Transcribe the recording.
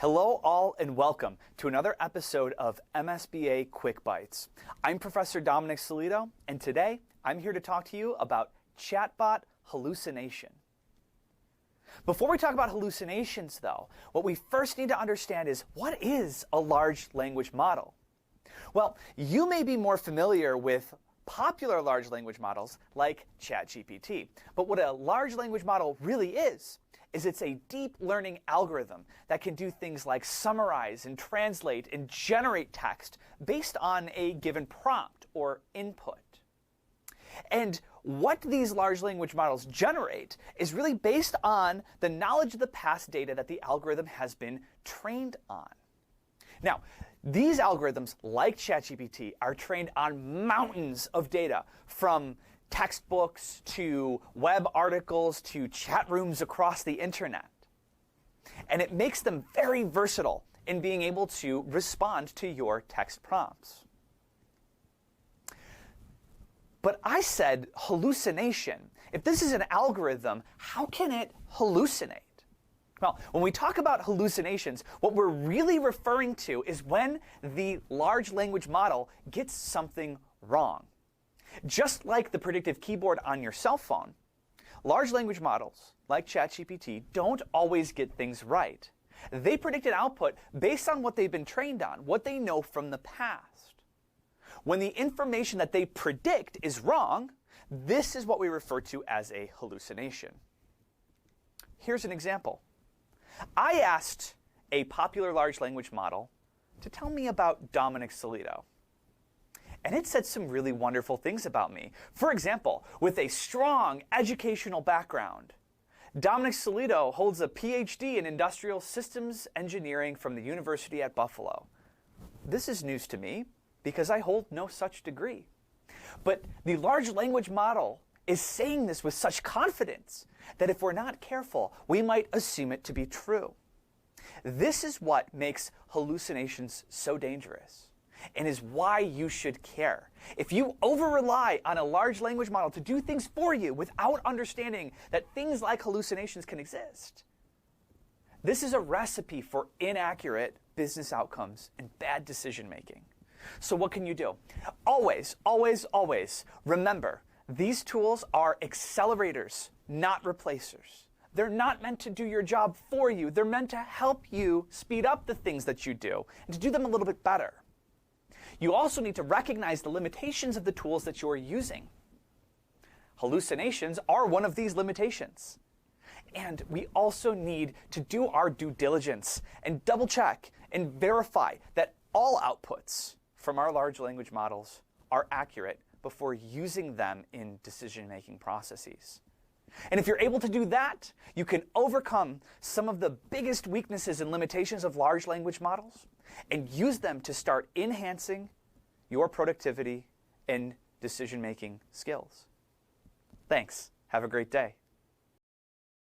Hello all and welcome to another episode of MSBA Quick Bytes. I'm Professor Dominic Sellitto, and today I'm here to talk to you about Chatbot hallucination. Before we talk about hallucinations though, what we first need to understand is what is a large language model? Well, you may be more familiar with popular large language models like ChatGPT, but what a large language model really is it's a deep learning algorithm that can do things like summarize and translate and generate text based on a given prompt or input. And what these large language models generate is really based on the knowledge of the past data that the algorithm has been trained on. Now, these algorithms, like ChatGPT, are trained on mountains of data, from textbooks to web articles to chat rooms across the internet. And it makes them very versatile in being able to respond to your text prompts. But I said hallucination. If this is an algorithm, how can it hallucinate? Well, when we talk about hallucinations, what we're really referring to is when the large language model gets something wrong. Just like the predictive keyboard on your cell phone, large language models, like ChatGPT, don't always get things right. They predict an output based on what they've been trained on, what they know from the past. When the information that they predict is wrong, this is what we refer to as a hallucination. Here's an example. I asked a popular large language model to tell me about Dominic Sellitto. And it said some really wonderful things about me. For example, with a strong educational background, Dominic Sellitto holds a PhD in industrial systems engineering from the University at Buffalo. This is news to me because I hold no such degree. But the large language model is saying this with such confidence that if we're not careful, we might assume it to be true. This is what makes hallucinations so dangerous, and is why you should care. If you over-rely on a large language model to do things for you without understanding that things like hallucinations can exist, this is a recipe for inaccurate business outcomes and bad decision making. So what can you do? Always, always, always remember, these tools are accelerators, not replacers. They're not meant to do your job for you. They're meant to help you speed up the things that you do and to do them a little bit better. You also need to recognize the limitations of the tools that you're using. Hallucinations are one of these limitations. And we also need to do our due diligence and double check and verify that all outputs from our large language models are accurate before using them in decision-making processes. And if you're able to do that, you can overcome some of the biggest weaknesses and limitations of large language models and use them to start enhancing your productivity and decision-making skills. Thanks. Have a great day.